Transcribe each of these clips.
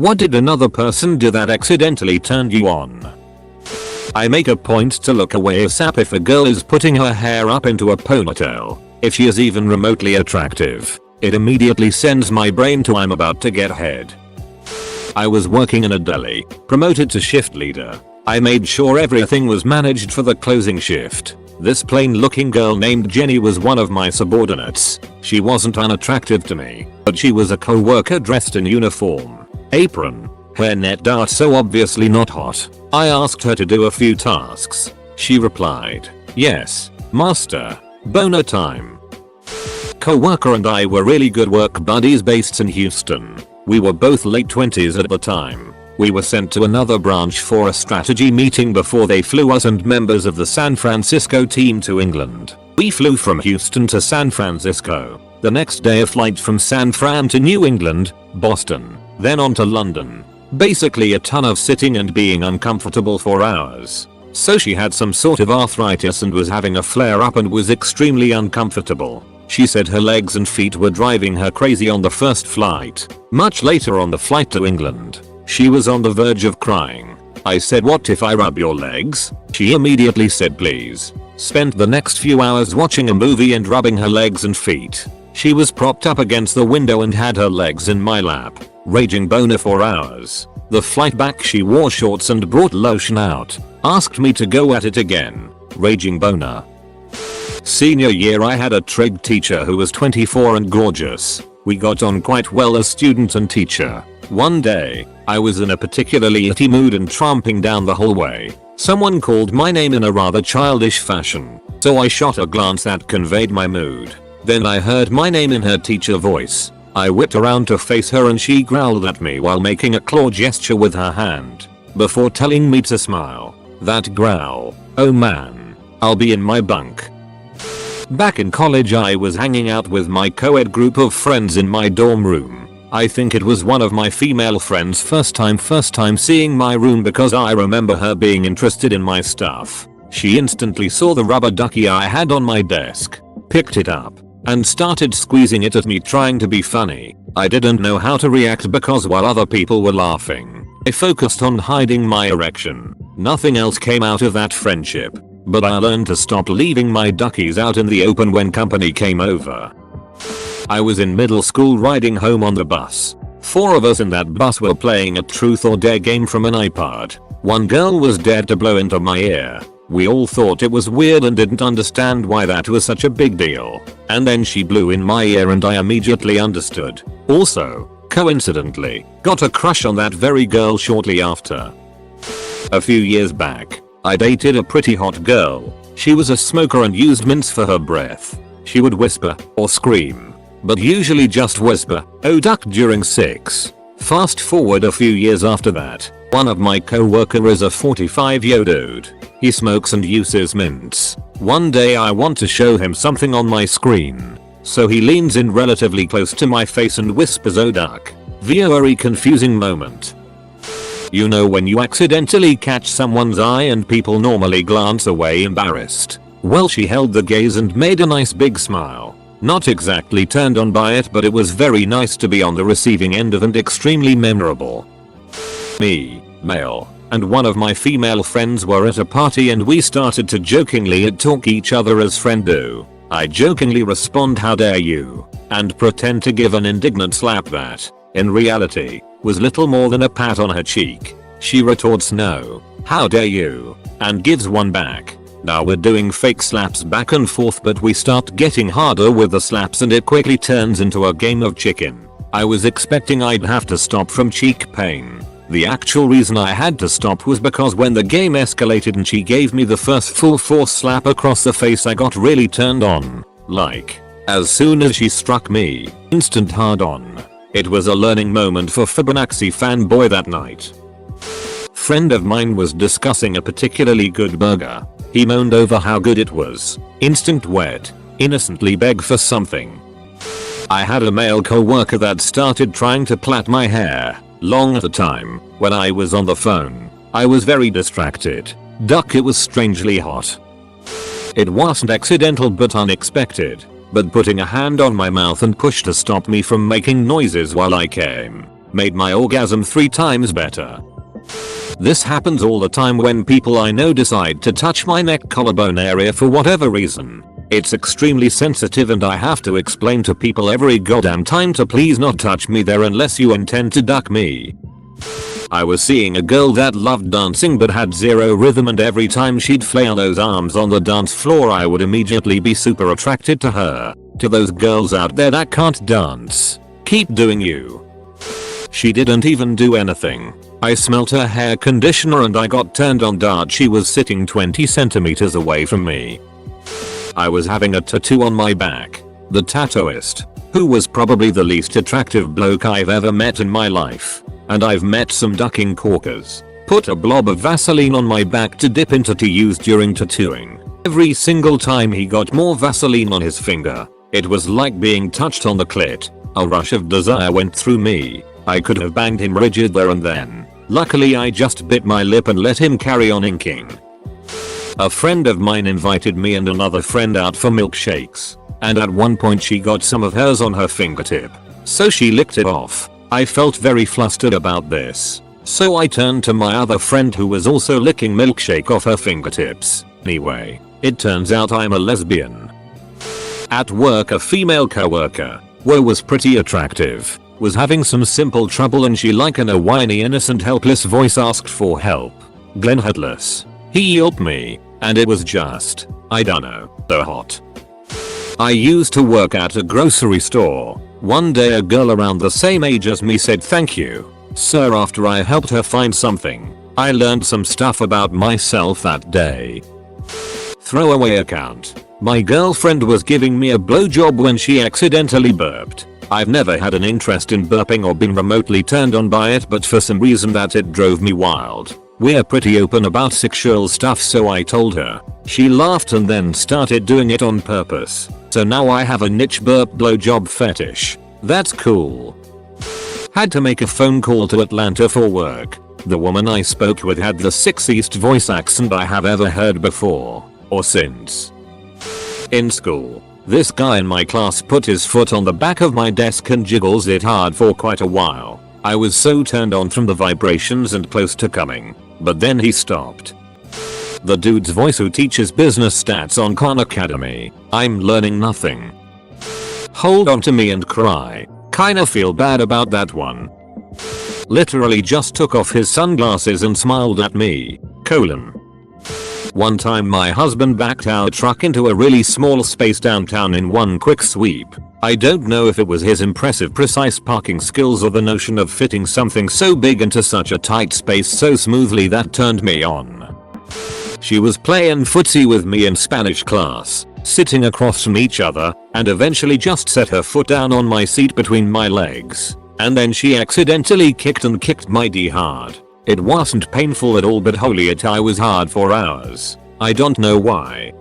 What did another person do that accidentally turned you on? I make a point to look away ASAP if a girl is putting her hair up into a ponytail. If she is even remotely attractive, it immediately sends my brain to I'm about to get head. I was working in a deli, promoted to shift leader. I made sure everything was managed for the closing shift. This plain looking girl named Jenny was one of my subordinates. She wasn't unattractive to me, but she was a co-worker dressed in uniform, apron, hairnet dart, so obviously not hot. I asked her to do a few tasks. She replied, "Yes, master, boner time." Co-worker and I were really good work buddies based in Houston. We were both late 20s at the time. We were sent to another branch for a strategy meeting before they flew us and members of the San Francisco team to England. We flew from Houston to San Francisco. The next day a flight from San Fran to New England, Boston, then on to London. Basically a ton of sitting and being uncomfortable for hours. So she had some sort of arthritis and was having a flare up and was extremely uncomfortable. She said her legs and feet were driving her crazy on the first flight. Much later on the flight to England, she was on the verge of crying. I said, "What if I rub your legs?" She immediately said please. Spent the next few hours watching a movie and rubbing her legs and feet. She was propped up against the window and had her legs in my lap. Raging boner for hours. The flight back she wore shorts and brought lotion out. Asked me to go at it again. Raging boner. Senior year I had a trig teacher who was 24 and gorgeous. We got on quite well as student and teacher. One day, I was in a particularly itty mood and tramping down the hallway. Someone called my name in a rather childish fashion, so I shot a glance that conveyed my mood. Then I heard my name in her teacher voice. I whipped around to face her and she growled at me while making a claw gesture with her hand, before telling me to smile. That growl, oh man, I'll be in my bunk. Back in college I was hanging out with my co-ed group of friends in my dorm room. I think it was one of my female friends' first time seeing my room because I remember her being interested in my stuff. She instantly saw the rubber ducky I had on my desk, picked it up, and started squeezing it at me trying to be funny. I didn't know how to react because while other people were laughing, I focused on hiding my erection. Nothing else came out of that friendship, but I learned to stop leaving my duckies out in the open when company came over. I was in middle school riding home on the bus. 4 of us in that bus were playing a truth or dare game from an iPod. One girl was dared to blow into my ear. We all thought it was weird and didn't understand why that was such a big deal. And then she blew in my ear and I immediately understood. Also, coincidentally, got a crush on that very girl shortly after. A few years back, I dated a pretty hot girl. She was a smoker and used mints for her breath. She would whisper or scream, but usually just whisper, "Oh duck" during sex. Fast forward a few years after that, one of my co-worker is a 45-year dude. He smokes and uses mints. One day I want to show him something on my screen, so he leans in relatively close to my face and whispers, "Oh duck." Very confusing moment. You know when you accidentally catch someone's eye and people normally glance away embarrassed? Well, she held the gaze and made a nice big smile. Not exactly turned on by it, but it was very nice to be on the receiving end of and extremely memorable. Me, male, and one of my female friends were at a party and we started to jokingly talk each other as friends do. I jokingly respond, "How dare you," and pretend to give an indignant slap that, in reality, was little more than a pat on her cheek. She retorts, "No, how dare you," and gives one back. Now we're doing fake slaps back and forth, but we start getting harder with the slaps and it quickly turns into a game of chicken. I was expecting I'd have to stop from cheek pain. The actual reason I had to stop was because when the game escalated and she gave me the first full force slap across the face, I got really turned on. Like, as soon as she struck me, instant hard on. It was a learning moment for Fibonacci fanboy that night. Friend of mine was discussing a particularly good burger. He moaned over how good it was. Instant wet. Innocently beg for something. I had a male co-worker that started trying to plait my hair. Long at the time, when I was on the phone, I was very distracted. Duck, it was strangely hot. It wasn't accidental but unexpected, but putting a hand on my mouth and push to stop me from making noises while I came. Made my orgasm 3 times better. This happens all the time when people I know decide to touch my neck collarbone area for whatever reason. It's extremely sensitive and I have to explain to people every goddamn time to please not touch me there unless you intend to duck me. I was seeing a girl that loved dancing but had zero rhythm, and every time she'd flail those arms on the dance floor I would immediately be super attracted to her. To those girls out there that can't dance, keep doing you. She didn't even do anything. I smelt her hair conditioner and I got turned on dart. She was sitting 20 centimeters away from me. I was having a tattoo on my back. The tattooist, who was probably the least attractive bloke I've ever met in my life, and I've met some ducking corkers, put a blob of Vaseline on my back to dip into to use during tattooing. Every single time he got more Vaseline on his finger, it was like being touched on the clit. A rush of desire went through me. I could have banged him rigid there and then. Luckily I just bit my lip and let him carry on inking. A friend of mine invited me and another friend out for milkshakes, and at one point she got some of hers on her fingertip, so she licked it off. I felt very flustered about this, so I turned to my other friend who was also licking milkshake off her fingertips. Anyway, it turns out I'm a lesbian. At work, a female coworker, who was pretty attractive, was having some simple trouble and she, like in a whiny innocent helpless voice, asked for help. Glenn Headless. He helped me, and it was just, I dunno, so hot. I used to work at a grocery store. One day a girl around the same age as me said thank you, sir, after I helped her find something. I learned some stuff about myself that day. Throwaway account. My girlfriend was giving me a blowjob when she accidentally burped. I've never had an interest in burping or been remotely turned on by it, but for some reason it drove me wild. We're pretty open about sexual stuff, so I told her. She laughed and then started doing it on purpose. So now I have a niche burp blowjob fetish. That's cool. Had to make a phone call to Atlanta for work. The woman I spoke with had the sexiest voice accent I have ever heard before, or since. In school, this guy in my class put his foot on the back of my desk and jiggles it hard for quite a while. I was so turned on from the vibrations and close to coming, but then he stopped. The dude's voice who teaches business stats on Khan Academy. I'm learning nothing. Hold on to me and cry. Kinda feel bad about that one. Literally just took off his sunglasses and smiled at me. One time my husband backed our truck into a really small space downtown in one quick sweep. I don't know if it was his impressive precise parking skills or the notion of fitting something so big into such a tight space so smoothly that turned me on. She was playing footsie with me in Spanish class, sitting across from each other, and eventually just set her foot down on my seat between my legs. And then she accidentally kicked my D hard. It wasn't painful at all, but holy it, I was hard for hours. I don't know why.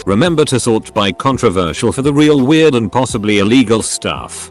Remember to sort by controversial for the real weird and possibly illegal stuff.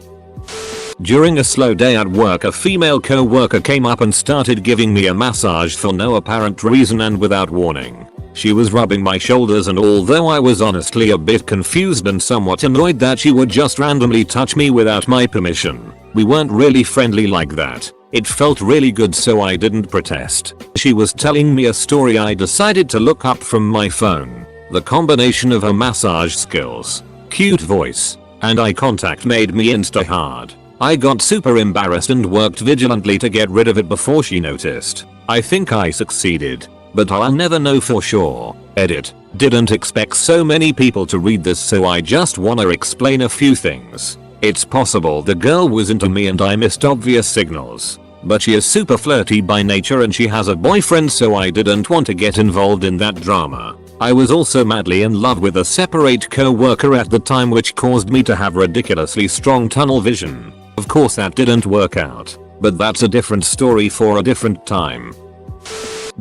During a slow day at work, a female co-worker came up and started giving me a massage for no apparent reason and without warning. She was rubbing my shoulders, and although I was honestly a bit confused and somewhat annoyed that she would just randomly touch me without my permission, we weren't really friendly like that. It felt really good, so I didn't protest. She was telling me a story I decided to look up from my phone. The combination of her massage skills, cute voice, and eye contact made me insta hard. I got super embarrassed and worked vigilantly to get rid of it before she noticed. I think I succeeded, but I'll never know for sure. Edit. Didn't expect so many people to read this, so I just wanna explain a few things. It's possible the girl was into me and I missed obvious signals, but she is super flirty by nature and she has a boyfriend, so I didn't want to get involved in that drama. I was also madly in love with a separate co-worker at the time, which caused me to have ridiculously strong tunnel vision. Of course that didn't work out, but that's a different story for a different time.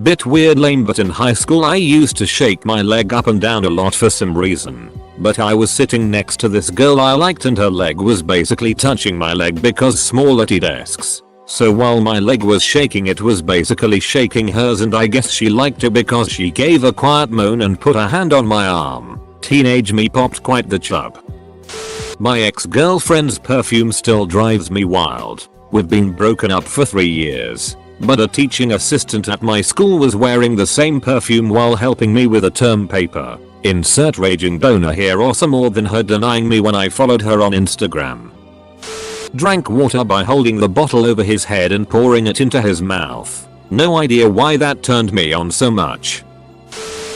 Bit weird lame, but in high school I used to shake my leg up and down a lot for some reason. But I was sitting next to this girl I liked and her leg was basically touching my leg because smaller desks. So while my leg was shaking, it was basically shaking hers, and I guess she liked it because she gave a quiet moan and put a hand on my arm. Teenage me popped quite the chub. My ex-girlfriend's perfume still drives me wild. We've been broken up for 3 years. But a teaching assistant at my school was wearing the same perfume while helping me with a term paper. Insert raging boner here, or some more than her denying me when I followed her on Instagram. Drank water by holding the bottle over his head and pouring it into his mouth. No idea why that turned me on so much.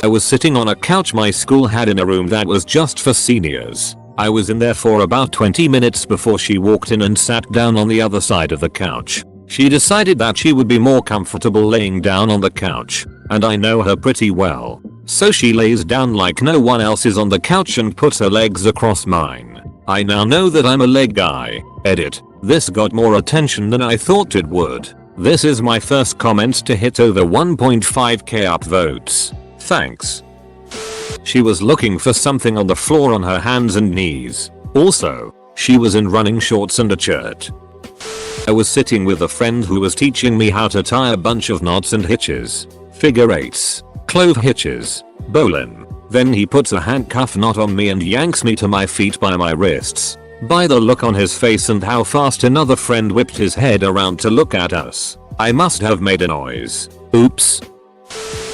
I was sitting on a couch my school had in a room that was just for seniors. I was in there for about 20 minutes before she walked in and sat down on the other side of the couch. She decided that she would be more comfortable laying down on the couch, and I know her pretty well. So she lays down like no one else is on the couch and puts her legs across mine. I now know that I'm a leg guy. Edit. This got more attention than I thought it would. This is my first comment to hit over 1.5k upvotes. Thanks. She was looking for something on the floor on her hands and knees. Also, she was in running shorts and a shirt. I was sitting with a friend who was teaching me how to tie a bunch of knots and hitches. Figure eights, clove hitches, bowline. Then he puts a handcuff knot on me and yanks me to my feet by my wrists. By the look on his face and how fast another friend whipped his head around to look at us, I must have made a noise. Oops.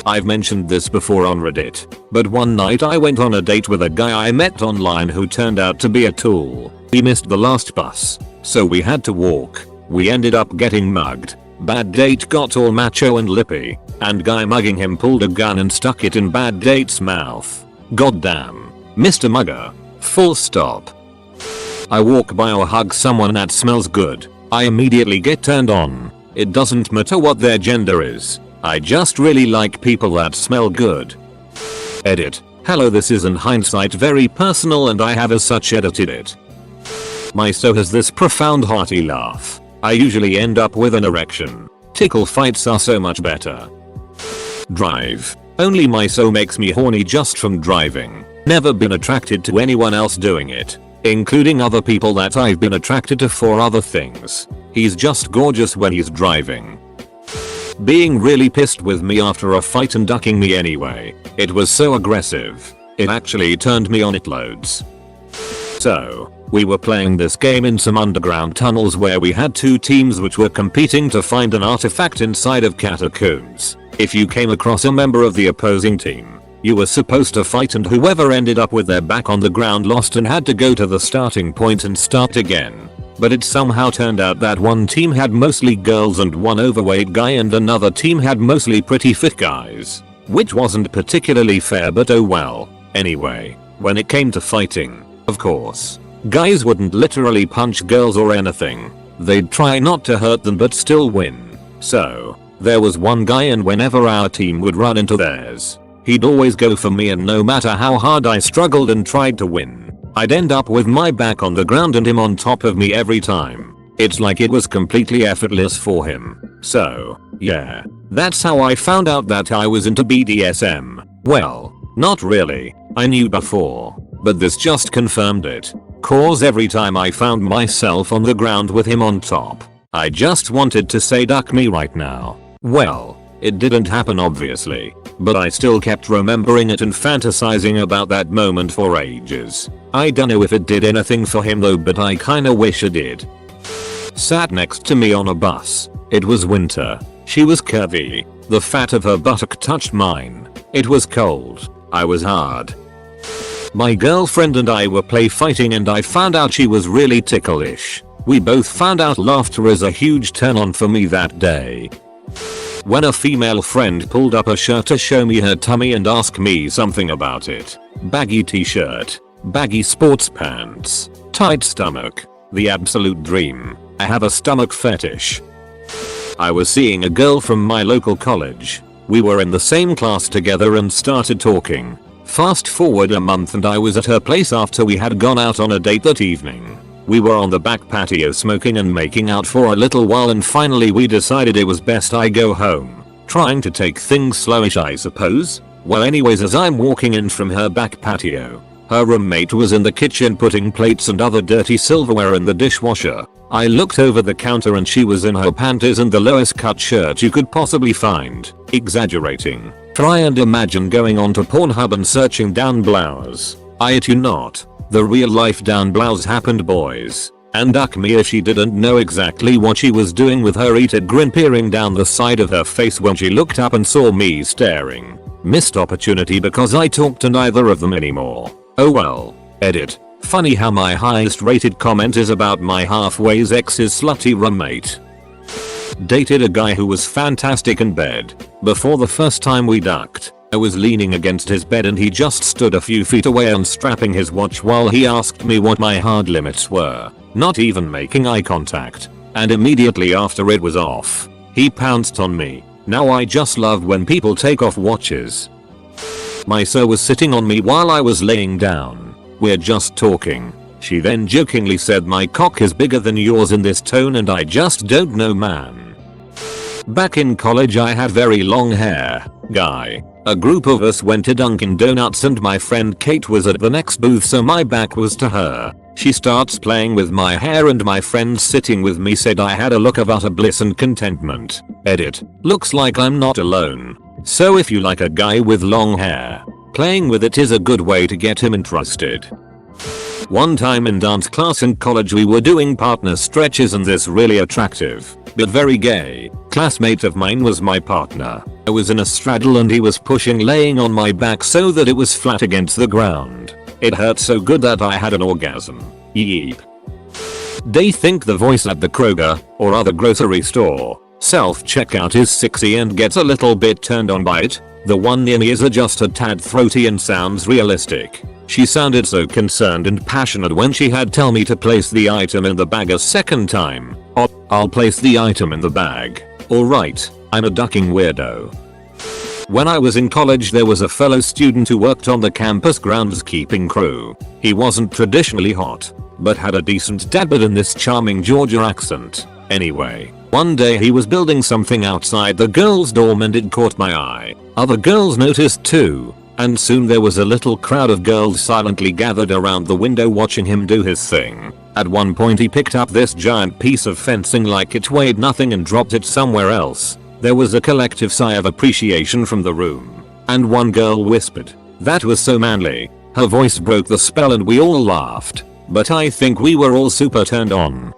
I've mentioned this before on Reddit, but one night I went on a date with a guy I met online who turned out to be a tool. He missed the last bus, so we had to walk. We ended up getting mugged. Bad date got all macho and lippy, and guy mugging him pulled a gun and stuck it in bad date's mouth. Goddamn. Mr. Mugger. Full stop. I walk by or hug someone that smells good. I immediately get turned on. It doesn't matter what their gender is. I just really like people that smell good. Edit. Hello, this is in hindsight very personal and I have as such edited it. My so has this profound hearty laugh. I usually end up with an erection. Tickle fights are so much better. Drive. Only my so makes me horny just from driving. Never been attracted to anyone else doing it, including other people that I've been attracted to for other things. He's just gorgeous when he's driving. Being really pissed with me after a fight and ducking me anyway. It was so aggressive. It actually turned me on it loads. So, we were playing this game in some underground tunnels where we had two teams which were competing to find an artifact inside of catacombs. If you came across a member of the opposing team, you were supposed to fight, and whoever ended up with their back on the ground lost and had to go to the starting point and start again. But it somehow turned out that one team had mostly girls and one overweight guy and another team had mostly pretty fit guys. Which wasn't particularly fair, but oh well. Anyway, when it came to fighting, of course, guys wouldn't literally punch girls or anything. They'd try not to hurt them but still win. So, there was one guy, and whenever our team would run into theirs, he'd always go for me, and no matter how hard I struggled and tried to win, I'd end up with my back on the ground and him on top of me every time. It's like it was completely effortless for him. So, yeah. That's how I found out that I was into BDSM. Well, not really. I knew before, but this just confirmed it. Cause every time I found myself on the ground with him on top, I just wanted to say duck me right now. Well, it didn't happen obviously, but I still kept remembering it and fantasizing about that moment for ages. I don't know if it did anything for him though, but I kinda wish it did. Sat next to me on a bus. It was winter. She was curvy. The fat of her buttock touched mine. It was cold. I was hard. My girlfriend and I were play fighting and I found out she was really ticklish. We both found out laughter is a huge turn on for me that day. When a female friend pulled up her shirt to show me her tummy and ask me something about it. Baggy t-shirt, baggy sports pants, tight stomach, the absolute dream. I have a stomach fetish. I was seeing a girl from my local college. We were in the same class together and started talking. Fast forward a month and I was at her place after we had gone out on a date that evening. We were on the back patio smoking and making out for a little while, and finally we decided it was best I go home. Trying to take things slowish, I suppose. Well, anyways, as I'm walking in from her back patio, her roommate was in the kitchen putting plates and other dirty silverware in the dishwasher. I looked over the counter and she was in her panties and the lowest cut shirt you could possibly find. Exaggerating. Try and imagine going onto Pornhub and searching down blouse. I do not. The real life down blouse happened, boys. And duck me if she didn't know exactly what she was doing with her eater grin peering down the side of her face when she looked up and saw me staring. Missed opportunity because I talked to neither of them anymore. Oh well. Edit. Funny how my highest rated comment is about my halfway's ex's slutty roommate. Dated a guy who was fantastic in bed. Before the first time we ducked, I was leaning against his bed and he just stood a few feet away unstrapping his watch while he asked me what my hard limits were, not even making eye contact. And immediately after it was off, he pounced on me. Now I just loved when people take off watches. My sir was sitting on me while I was laying down. We're just talking. She then jokingly said my cock is bigger than yours in this tone and I just don't know man. Back in college I had very long hair. Guy. A group of us went to Dunkin' Donuts and my friend Kate was at the next booth so my back was to her. She starts playing with my hair and my friend sitting with me said I had a look of utter bliss and contentment. Edit. Looks like I'm not alone. So if you like a guy with long hair, playing with it is a good way to get him interested. One time in dance class in college we were doing partner stretches and this really attractive, but very gay, classmate of mine was my partner. I was in a straddle and he was pushing laying on my back so that it was flat against the ground. It hurt so good that I had an orgasm. Yeep. They think the voice at the Kroger or other grocery store self-checkout is sexy and gets a little bit turned on by it. The one near me is just a tad throaty and sounds realistic. She sounded so concerned and passionate when she had tell me to place the item in the bag a second time. I'll place the item in the bag. Alright, I'm a ducking weirdo. When I was in college there was a fellow student who worked on the campus groundskeeping crew. He wasn't traditionally hot, but had a decent dad bod in this charming Georgia accent. Anyway, one day he was building something outside the girls' dorm and it caught my eye. Other girls noticed too, and soon there was a little crowd of girls silently gathered around the window watching him do his thing. At one point he picked up this giant piece of fencing like it weighed nothing and dropped it somewhere else. There was a collective sigh of appreciation from the room, and one girl whispered, "That was so manly." Her voice broke the spell and we all laughed, but I think we were all super turned on.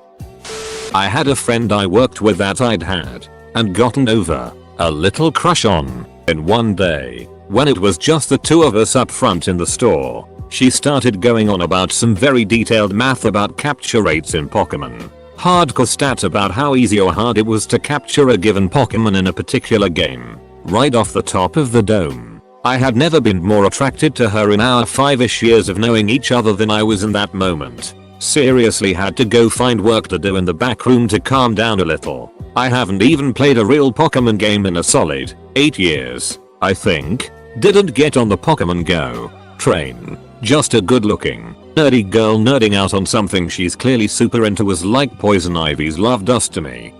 I had a friend I worked with that I'd had and gotten over a little crush on, and one day, when it was just the two of us up front in the store, she started going on about some very detailed math about capture rates in Pokemon. Hardcore stats about how easy or hard it was to capture a given Pokemon in a particular game. Right off the top of the dome. I had never been more attracted to her in our 5ish years of knowing each other than I was in that moment. Seriously had to go find work to do in the back room to calm down a little. I haven't even played a real Pokemon game in a solid 8 years, I think. Didn't get on the Pokemon Go train. Just a good looking, nerdy girl nerding out on something she's clearly super into was like Poison Ivy's love dust to me.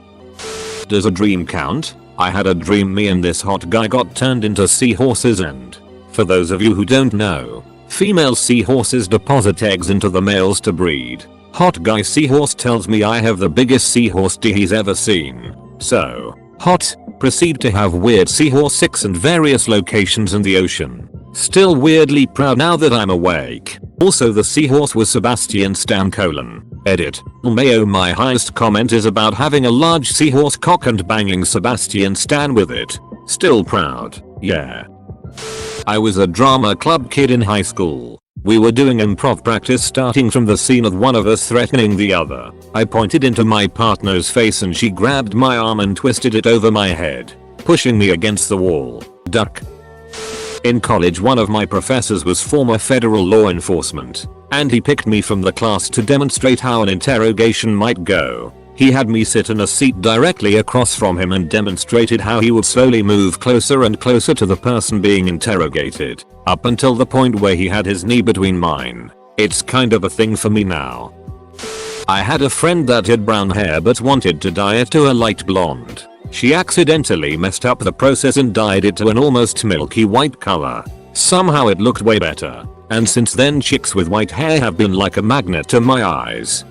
Does a dream count? I had a dream me and this hot guy got turned into seahorses and, for those of you who don't know, female seahorses deposit eggs into the males to breed. Hot guy seahorse tells me I have the biggest seahorse D he's ever seen. So, hot, proceed to have weird seahorse sex in various locations in the ocean. Still weirdly proud now that I'm awake. Also the seahorse was Sebastian Stan : edit. Mayo my highest comment is about having a large seahorse cock and banging Sebastian Stan with it. Still proud, yeah. I was a drama club kid in high school. We were doing improv practice starting from the scene of one of us threatening the other. I pointed into my partner's face and she grabbed my arm and twisted it over my head, pushing me against the wall. Duck. In college one of my professors was former federal law enforcement, and he picked me from the class to demonstrate how an interrogation might go. He had me sit in a seat directly across from him and demonstrated how he would slowly move closer and closer to the person being interrogated, up until the point where he had his knee between mine. It's kind of a thing for me now. I had a friend that had brown hair but wanted to dye it to a light blonde. She accidentally messed up the process and dyed it to an almost milky white color. Somehow it looked way better, and since then chicks with white hair have been like a magnet to my eyes.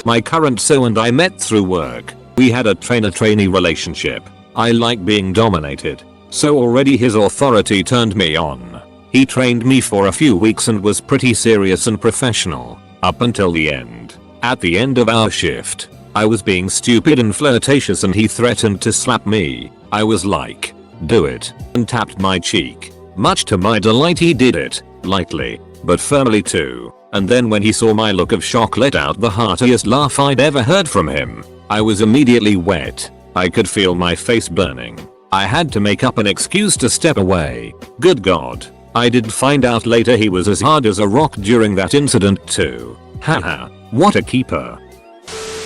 My current so and I met through work. We had a trainer-trainee relationship. I like being dominated, so already his authority turned me on. He trained me for a few weeks and was pretty serious and professional, up until the end. At the end of our shift, I was being stupid and flirtatious and he threatened to slap me. I was like, do it, and tapped my cheek. Much to my delight he did it, lightly, but firmly too. And then when he saw my look of shock, let out the heartiest laugh I'd ever heard from him. I was immediately wet. I could feel my face burning. I had to make up an excuse to step away. Good God. I did find out later he was as hard as a rock during that incident too. Haha, what a keeper.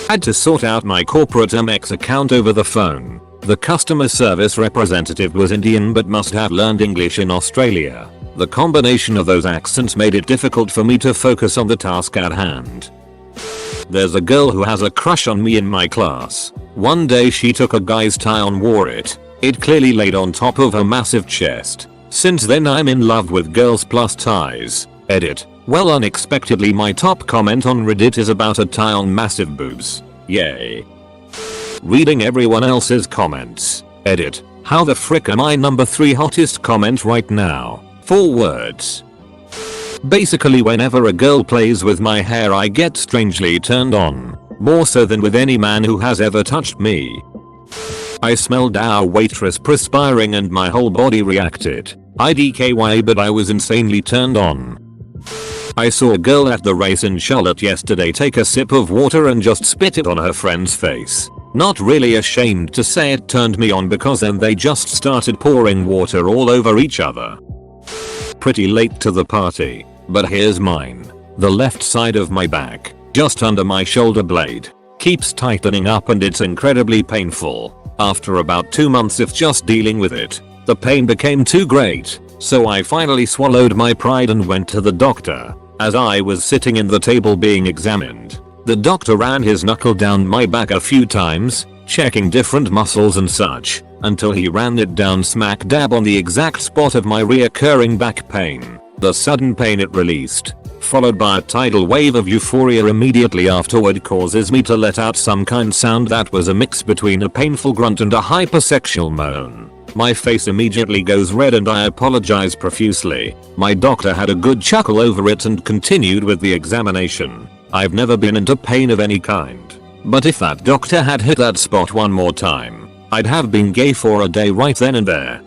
Had to sort out my corporate Amex account over the phone. The customer service representative was Indian but must have learned English in Australia. The combination of those accents made it difficult for me to focus on the task at hand. There's a girl who has a crush on me in my class. One day she took a guy's tie on, wore it. It clearly laid on top of her massive chest. Since then I'm in love with girls plus ties. Edit. Well, unexpectedly my top comment on Reddit is about a tie on massive boobs. Yay. Reading everyone else's comments. Edit. How the frick am I number 3 hottest comment right now? 4 words. Basically whenever a girl plays with my hair I get strangely turned on. More so than with any man who has ever touched me. I smelled our waitress perspiring and my whole body reacted. IDKY, but I was insanely turned on. I saw a girl at the race in Charlotte yesterday take a sip of water and just spit it on her friend's face. Not really ashamed to say it turned me on because then they just started pouring water all over each other. Pretty late to the party, but here's mine. The left side of my back, just under my shoulder blade, keeps tightening up and it's incredibly painful. After about 2 months of just dealing with it, the pain became too great, so I finally swallowed my pride and went to the doctor. As I was sitting in the table being examined, the doctor ran his knuckle down my back a few times, checking different muscles and such, until he ran it down smack dab on the exact spot of my reoccurring back pain. The sudden pain it released, followed by a tidal wave of euphoria immediately afterward, causes me to let out some kind of sound that was a mix between a painful grunt and a hypersexual moan. My face immediately goes red and I apologize profusely. My doctor had a good chuckle over it and continued with the examination. I've never been into pain of any kind. But if that doctor had hit that spot one more time, I'd have been gay for a day right then and there.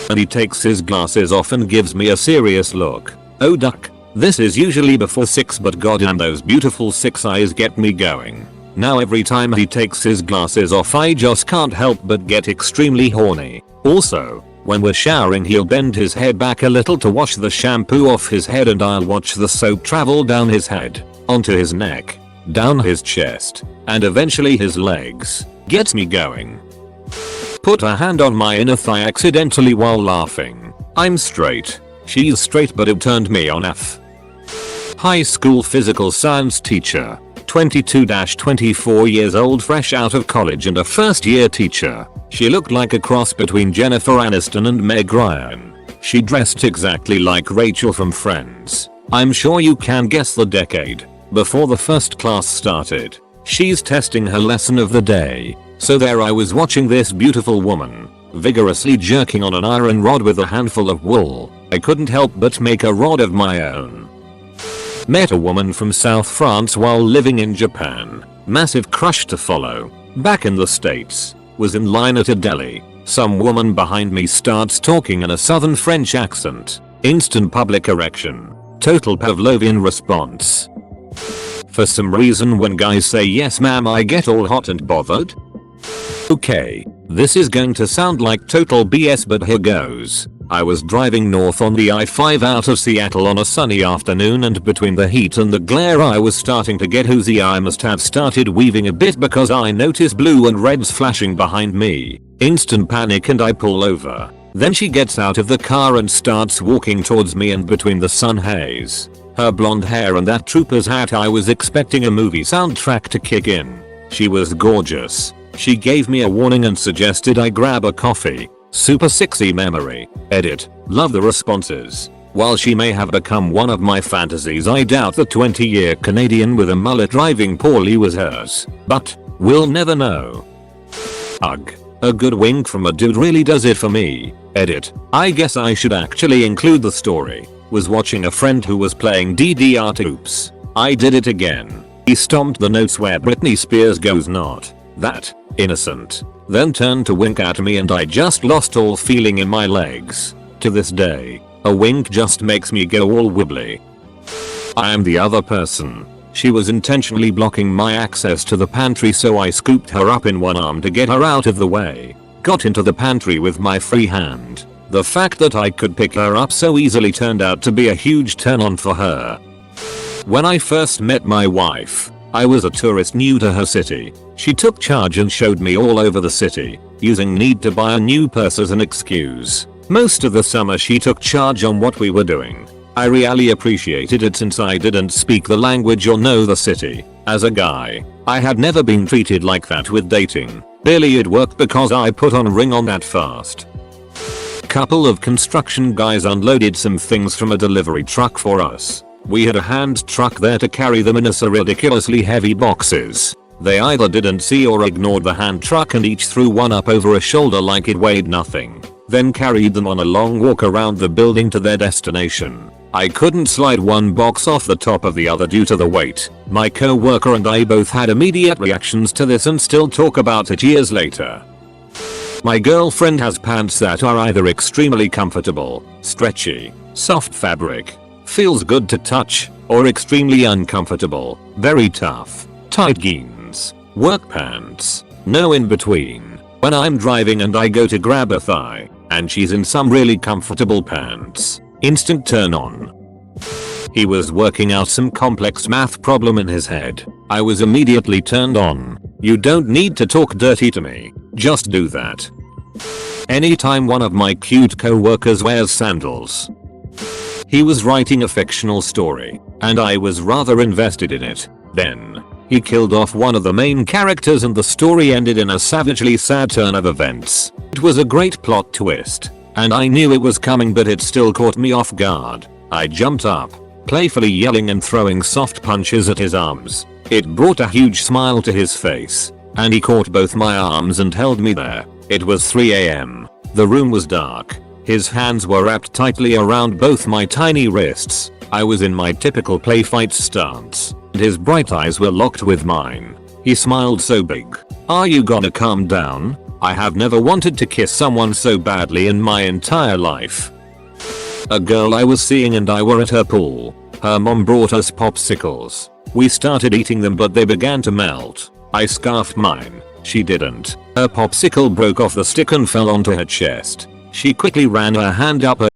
And he takes his glasses off and gives me a serious look. Oh duck. This is usually before 6, but goddamn those beautiful 6 eyes get me going. Now every time he takes his glasses off I just can't help but get extremely horny. Also, when we're showering he'll bend his head back a little to wash the shampoo off his head and I'll watch the soap travel down his head, onto his neck, down his chest, and eventually his legs. Gets me going. Put a hand on my inner thigh accidentally while laughing. I'm straight. She's straight but it turned me on. F. High school physical science teacher. 22-24 years old, fresh out of college and a first year teacher. She looked like a cross between Jennifer Aniston and Meg Ryan. She dressed exactly like Rachel from Friends. I'm sure you can guess the decade. Before the first class started, she's testing her lesson of the day. So there I was watching this beautiful woman vigorously jerking on an iron rod with a handful of wool. I couldn't help but make a rod of my own. Met a woman from South France while living in Japan. Massive crush to follow. Back in the States, was in line at a deli. Some woman behind me starts talking in a southern French accent. Instant public erection. Total Pavlovian response. For some reason when guys say yes ma'am I get all hot and bothered. Okay, this is going to sound like total BS but here goes. I was driving north on the I-5 out of Seattle on a sunny afternoon and between the heat and the glare I was starting to get woozy. I must have started weaving a bit because I noticed blue and reds flashing behind me. Instant panic and I pull over. Then she gets out of the car and starts walking towards me, and between the sun haze, her blonde hair and that trooper's hat I was expecting a movie soundtrack to kick in. She was gorgeous. She gave me a warning and suggested I grab a coffee. Super sexy memory. Edit. Love the responses. While she may have become one of my fantasies, I doubt the 20-year Canadian with a mullet driving poorly was hers. But we'll never know. Ugh. A good wink from a dude really does it for me. Edit. I guess I should actually include the story. Was watching a friend who was playing DDR. Oops. I did it again. He stomped the notes where Britney Spears goes not that innocent, then turned to wink at me and I just lost all feeling in my legs. To this day, a wink just makes me go all wibbly. I am the other person. She was intentionally blocking my access to the pantry, so I scooped her up in one arm to get her out of the way. Got into the pantry with my free hand. The fact that I could pick her up so easily turned out to be a huge turn on for her. When I first met my wife, I was a tourist new to her city. She took charge and showed me all over the city, using need to buy a new purse as an excuse. Most of the summer she took charge on what we were doing. I really appreciated it since I didn't speak the language or know the city. As a guy, I had never been treated like that with dating. Barely it worked because I put on a ring on that fast. Couple of construction guys unloaded some things from a delivery truck for us. We had a hand truck there to carry them in so ridiculously heavy boxes. They either didn't see or ignored the hand truck and each threw one up over a shoulder like it weighed nothing. Then carried them on a long walk around the building to their destination. I couldn't slide one box off the top of the other due to the weight. My co-worker and I both had immediate reactions to this and still talk about it years later. My girlfriend has pants that are either extremely comfortable, stretchy, soft fabric, feels good to touch, or extremely uncomfortable, very tough, tight jeans, work pants, no in between. When I'm driving and I go to grab a thigh, and she's in some really comfortable pants, instant turn on. He was working out some complex math problem in his head. I was immediately turned on. You don't need to talk dirty to me, just do that. Anytime one of my cute co-workers wears sandals. He was writing a fictional story, and I was rather invested in it. Then, he killed off one of the main characters and the story ended in a savagely sad turn of events. It was a great plot twist, and I knew it was coming, but it still caught me off guard. I jumped up, playfully yelling and throwing soft punches at his arms. It brought a huge smile to his face, and he caught both my arms and held me there. It was 3 AM. The room was dark. His hands were wrapped tightly around both my tiny wrists. I was in my typical play fight stance, and his bright eyes were locked with mine. He smiled so big. Are you gonna calm down? I have never wanted to kiss someone so badly in my entire life. A girl I was seeing and I were at her pool. Her mom brought us popsicles. We started eating them but they began to melt. I scarfed mine. She didn't. Her popsicle broke off the stick and fell onto her chest. She quickly ran her hand up her